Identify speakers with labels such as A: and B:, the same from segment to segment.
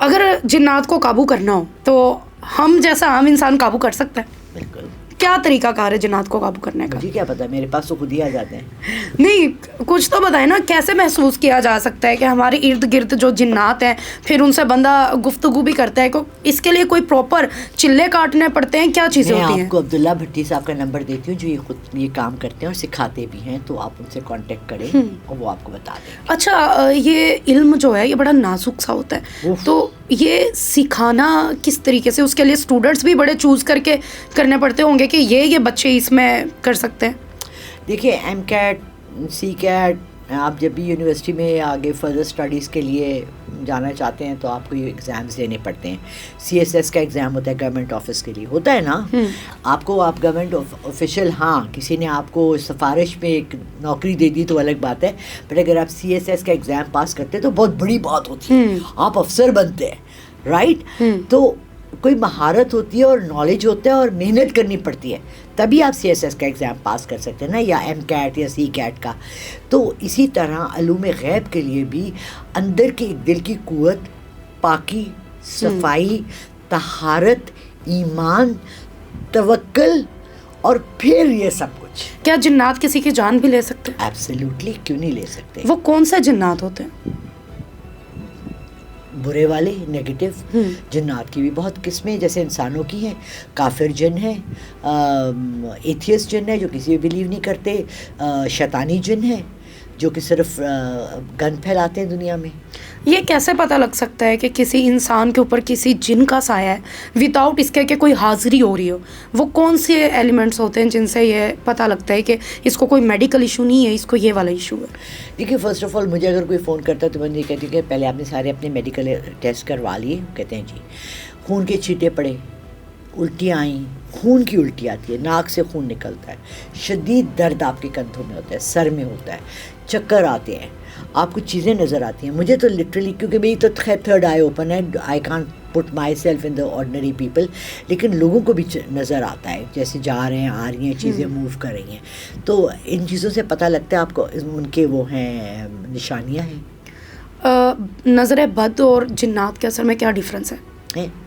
A: اگر جنات کو قابو کرنا ہو تو ہم جیسا عام انسان قابو کر سکتا ہے؟
B: بالکل.
A: کیا طریقہ کار ہے جنات کو قابو کرنے کا؟
B: مجھے کیا پتا، میرے پاس تو خود ہی آ جاتے ہیں.
A: نہیں کچھ تو بتائیں نا، کیسے محسوس کیا جا سکتا ہے کہ ہمارے ارد گرد جو جنات ہیں پھر ان سے بندہ گفتگو بھی کرتا ہے؟ اس کے لیے کوئی پراپر چلے کاٹنے پڑتے ہیں؟ کیا چیزیں ہوتی ہیں؟
B: میں آپ کو عبداللہ بھٹی صاحب کا نمبر دیتی ہوں جو یہ خود یہ کام کرتے ہیں اور سکھاتے بھی ہیں، تو آپ ان سے کانٹیکٹ کریں اور وہ آپ کو بتا دیں گے.
A: اچھا، یہ علم جو ہے یہ بڑا نازک سا ہوتا ہے، تو یہ سکھانا کس طریقے سے؟ اس کے لیے اسٹوڈنٹس بھی بڑے چوز کر کے کرنے پڑتے ہوں گے کہ یہ بچے اس میں کر سکتے ہیں.
B: دیکھیے ایم کیٹ، سی کیٹ، آپ جب بھی یونیورسٹی میں آگے فردر اسٹڈیز کے لیے جانا چاہتے ہیں تو آپ کو یہ ایگزامز دینے پڑتے ہیں. سی ایس ایس کا ایگزام ہوتا ہے گورنمنٹ آفس کے لیے، ہوتا ہے نا. آپ گورنمنٹ آفیشیل، ہاں کسی نے آپ کو سفارش میں ایک نوکری دے دی تو الگ بات ہے، بٹ اگر آپ سی ایس ایس کا ایگزام پاس کرتے ہیں تو بہت بڑی بات ہوتی ہے، آپ افسر بنتے ہیں، رائٹ. تو کوئی مہارت ہوتی ہے اور نالج ہوتا ہے اور محنت کرنی پڑتی ہے، تبھی آپ سی ایس ایس کا ایگزام پاس کر سکتے ہیں نا، یا ایم کیٹ یا سی کیٹ کا. تو اسی طرح علوم غیب کے لیے بھی اندر کی دل کی قوت، پاکی، صفائی، طہارت، ایمان، توکل اور پھر یہ سب کچھ.
A: کیا جنات کسی کی جان بھی لے سکتے ہیں؟
B: ایبسلیوٹلی، کیوں نہیں لے سکتے.
A: وہ کون سے جنات ہوتے ہیں؟
B: برے والے، نیگیٹو جنات کی بھی بہت قسمیں جیسے انسانوں کی ہیں. کافر جن ہیں، ایتھیسٹ جن ہے جو کسی بھی بلیو نہیں کرتے، شیطانی جن ہیں جو کہ صرف گن پھیلاتے ہیں دنیا میں.
A: یہ کیسے پتہ لگ سکتا ہے کہ کسی انسان کے اوپر کسی جن کا سایہ ہے وداؤٹ اس کے کہ کوئی حاضری ہو رہی ہو؟ وہ کون سے ایلیمنٹس ہوتے ہیں جن سے یہ پتہ لگتا ہے کہ اس کو کوئی میڈیکل ایشو نہیں ہے، اس کو یہ والا ایشو ہے؟
B: دیکھیے فرسٹ آف آل مجھے اگر کوئی فون کرتا ہے تو میں یہ کہتی ہوں کہ پہلے آپ نے سارے اپنے میڈیکل ٹیسٹ کروا لیے. کہتے ہیں جی خون کے چھینٹے پڑے، الٹیاں آئیں، خون کی الٹی آتی ہے، ناک سے خون نکلتا ہے، شدید درد آپ کے کندھوں میں ہوتا ہے، سر میں ہوتا ہے، چکر آتے ہیں، آپ کو چیزیں نظر آتی ہیں. مجھے تو لٹرلی، کیونکہ میری تو خیر تھرڈ آئی اوپن ہے، I can't put my self in the ordinary people, لیکن لوگوں کو بھی نظر آتا ہے جیسے جا رہے ہیں، آ رہی ہیں چیزیں، موو کر رہی ہیں. تو ان چیزوں سے پتہ لگتا ہے آپ کو ان کے وہ ہیں نشانیاں ہیں.
A: نظر بد اور جنات کے اثر میں کیا ڈفرینس ہے؟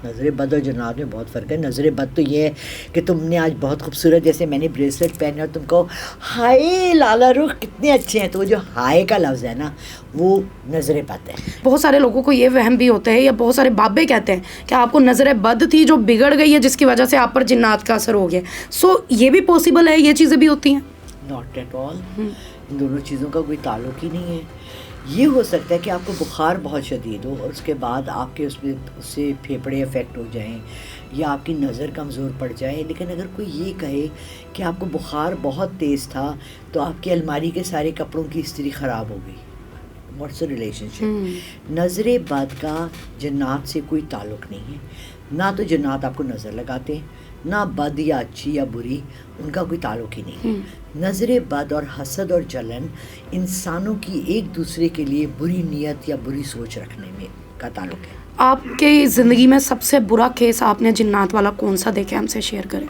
B: نظر بد اور جنات میں بہت فرق ہے. نظر بد تو یہ ہے کہ تم نے آج بہت خوبصورت، جیسے میں نے بریسلیٹ پہنے اور تم کو ہائے لالا رخ کتنے اچھے ہیں، تو وہ جو ہائے کا لفظ ہے نا وہ نظر بد ہے.
A: بہت سارے لوگوں کو یہ وہم بھی ہوتا ہے، یا بہت سارے بابے کہتے ہیں کہ آپ کو نظر بد تھی جو بگڑ گئی ہے جس کی وجہ سے آپ پر جنات کا اثر ہو گیا. سو یہ بھی پاسبل ہے، یہ چیزیں بھی ہوتی ہیں؟
B: Not at all. ان دونوں چیزوں کا کوئی تعلق ہی نہیں ہے. یہ ہو سکتا ہے کہ آپ کو بخار بہت شدید ہو اور اس کے بعد آپ کے اس سے پھیپھڑے افیکٹ ہو جائیں یا آپ کی نظر کمزور پڑ جائے. لیکن اگر کوئی یہ کہے کہ آپ کو بخار بہت تیز تھا تو آپ کی الماری کے سارے کپڑوں کی استری خراب ہو گئی، واٹس اے ریلیشن شپ؟ نظر بد کا جنات سے کوئی تعلق نہیں ہے. نہ تو جنات آپ کو نظر لگاتے ہیں، نہ بد یا اچھی یا بری، ان کا کوئی تعلق ہی نہیں ہے. نظر بد اور حسد اور جلن انسانوں کی ایک دوسرے کے لیے بری نیت یا بری سوچ رکھنے میں کا تعلق ہے.
A: آپ کی زندگی میں سب سے برا کیس آپ نے جنات والا کون سا دیکھا؟ ہم سے شیئر کریں.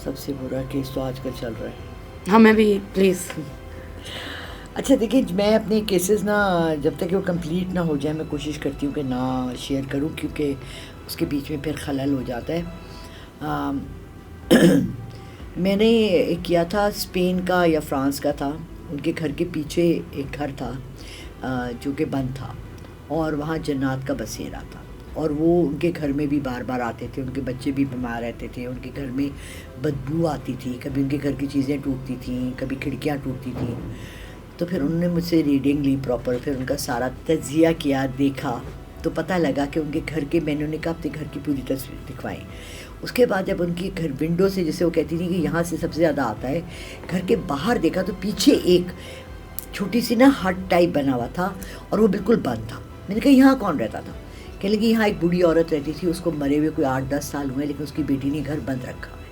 B: سب سے برا کیس تو آج کل چل رہا ہے.
A: ہمیں بھی پلیز.
B: اچھا دیکھیے، میں اپنے کیسز نا جب تک وہ کمپلیٹ نہ ہو جائے میں کوشش کرتی ہوں کہ نہ شیئر کروں، کیونکہ اس کے بیچ میں پھر خلل ہو جاتا ہے. میں نے ایک کیا تھا اسپین کا یا فرانس کا تھا. ان کے گھر کے پیچھے ایک گھر تھا جو کہ بند تھا اور وہاں جنات کا بسیرا تھا، اور وہ ان کے گھر میں بھی بار بار آتے تھے. ان کے بچے بھی بیمار رہتے تھے، ان کے گھر میں بدبو آتی تھی، کبھی ان کے گھر کی چیزیں ٹوٹتی تھیں، کبھی کھڑکیاں ٹوٹتی تھیں. تو پھر انہوں نے مجھ سے ریڈنگ لی پراپر، پھر ان کا سارا تجزیہ کیا، دیکھا تو پتہ لگا کہ ان کے گھر کے، میں نے کہا اپنے گھر کی پوری تصویر دکھوائیں. اس کے بعد جب ان کی گھر ونڈو سے، جیسے وہ کہتی تھی کہ یہاں سے سب سے زیادہ آتا ہے، گھر کے باہر دیکھا تو پیچھے ایک چھوٹی سی نا ہٹ ٹائپ بنا ہوا تھا اور وہ بالکل بند تھا. میں نے کہا یہاں کون رہتا تھا؟ کہنے لگی یہاں ایک بوڑھی عورت رہتی تھی، اس کو مرے ہوئے کوئی 8-10 سال ہوئے، لیکن اس کی بیٹی نے گھر بند رکھا ہے.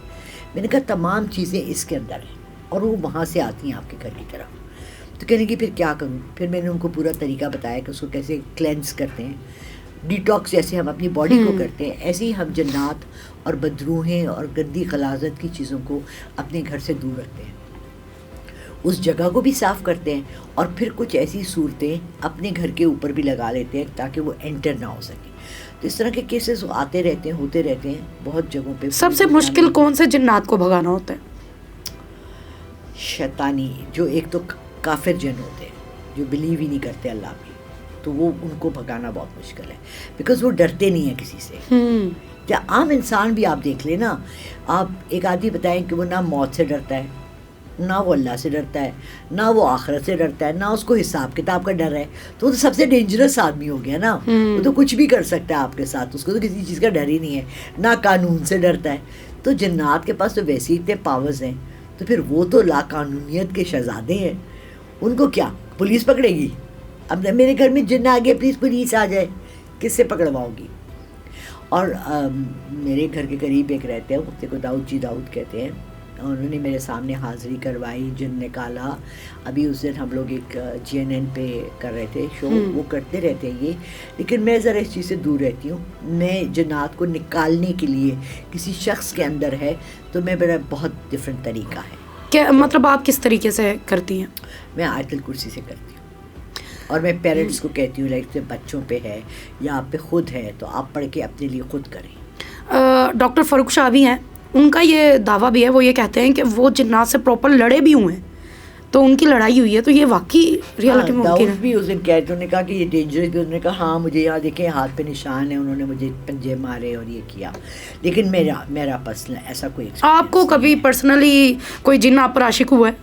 B: میں نے کہا تمام چیزیں اس کے اندر ہیں اور وہ وہاں سے آتی ہیں آپ کے گھر کی طرف. تو کہنے لگی پھر کیا کروں؟ پھر میں نے ان کو پورا طریقہ بتایا کہ اس کو کیسے کلینس کرتے ہیں، ڈیٹاکس جیسے ہم اپنی باڈی کو کرتے ہیں ایسے ہی ہم جنات اور بدروہیں اور گندی غلاظت کی چیزوں کو اپنے گھر سے دور رکھتے ہیں. اس جگہ کو بھی صاف کرتے ہیں اور پھر کچھ ایسی صورتیں اپنے گھر کے اوپر بھی لگا لیتے ہیں تاکہ وہ انٹر نہ ہو سکے. تو اس طرح کے کیسز آتے رہتے ہیں, ہوتے رہتے ہیں بہت جگہوں پہ.
A: سب سے مشکل کون سے جنات کو بھگانا ہوتا ہے؟
B: شیطانی, جو ایک تو کافر جن ہوتے ہیں جو بلیو ہی نہیں کرتے اللہ پہ, تو وہ ان کو بھگانا بہت مشکل ہے, بیکاز وہ ڈرتے نہیں ہیں کسی سے. یا عام انسان بھی آپ دیکھ لیں نا, آپ ایک آدمی بتائیں کہ وہ نہ موت سے ڈرتا ہے, نہ وہ اللہ سے ڈرتا ہے, نہ وہ آخرت سے ڈرتا ہے, نہ اس کو حساب کتاب کا ڈر ہے, تو وہ تو سب سے ڈینجرس آدمی ہو گیا نا. وہ تو کچھ بھی کر سکتا ہے آپ کے ساتھ, اس کو تو کسی چیز کا ڈر ہی نہیں ہے. نہ قانون سے ڈرتا ہے. تو جنات کے پاس تو ویسے اتنے پاورز ہیں, تو پھر وہ تو لا قانونیت کے شہزادے ہیں. ان کو کیا پولیس پکڑے گی؟ اب میرے گھر میں جن آ گیا, پلیز پولیس آ جائے, کس سے پکڑواؤ گی؟ اور میرے گھر کے قریب ایک رہتے ہیں, مفتی کو داؤد جی داؤد کہتے ہیں, انہوں نے میرے سامنے حاضری کروائی, جن نکالا. ابھی اس دن ہم لوگ ایک GNN پہ کر رہے تھے شو, وہ کرتے رہتے ہیں یہ, لیکن میں ذرا اس چیز سے دور رہتی ہوں. میں جنات کو نکالنے کے لیے کسی شخص کے اندر ہے تو میں میرا بہت ڈفرینٹ طریقہ ہے.
A: کیا مطلب آپ کس طریقے سے کرتی ہیں؟
B: میں آیت الکرسی سے کرتی ہوں, اور میں پیرنٹس کو کہتی ہوں لائک بچوں پہ ہے یا آپ پہ خود ہے تو آپ پڑھ کے اپنے لیے خود کریں.
A: ڈاکٹر فاروق شاہ بھی ہیں, ان کا یہ دعویٰ بھی ہے, وہ یہ کہتے ہیں کہ وہ جنات سے پراپر لڑے بھی ہوئے ہیں, تو ان کی لڑائی ہوئی ہے, تو یہ واقعی ریالٹی میں ممکن ہے؟
B: داؤد بھی اس دن کہتے, انہوں نے کہا کہ یہ ڈینجرس بھی, انہوں نے کہا ہاں مجھے یہاں دیکھیں ہاتھ پہ نشان ہے, انہوں نے مجھے پنجے مارے اور یہ کیا, لیکن میرا پرسنل ایسا کوئی.
A: آپ کو کبھی پرسنلی کوئی جن آپ پر عاشق ہوا ہے؟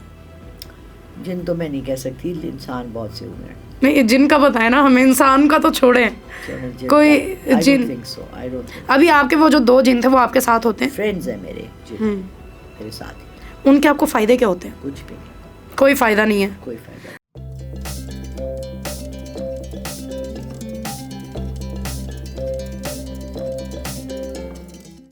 B: جن تو میں نہیں کہہ سکتی, انسان بہت سے ہوئے ہیں.
A: نہیں, جن کا بتائیں نا ہمیں, انسان کا تو چھوڑیں, کوئی جن. ابھی آپ کے وہ جو 2 جن تھے وہ آپ کے ساتھ ہوتے ہیں؟
B: فرینڈز ہیں میرے جن, میرے ساتھ.
A: ان کے آپ کو فائدے کیا ہوتے ہیں؟
B: کچھ بھی نہیں,
A: کوئی فائدہ نہیں ہے.
B: کوئی فائدہ نہیں.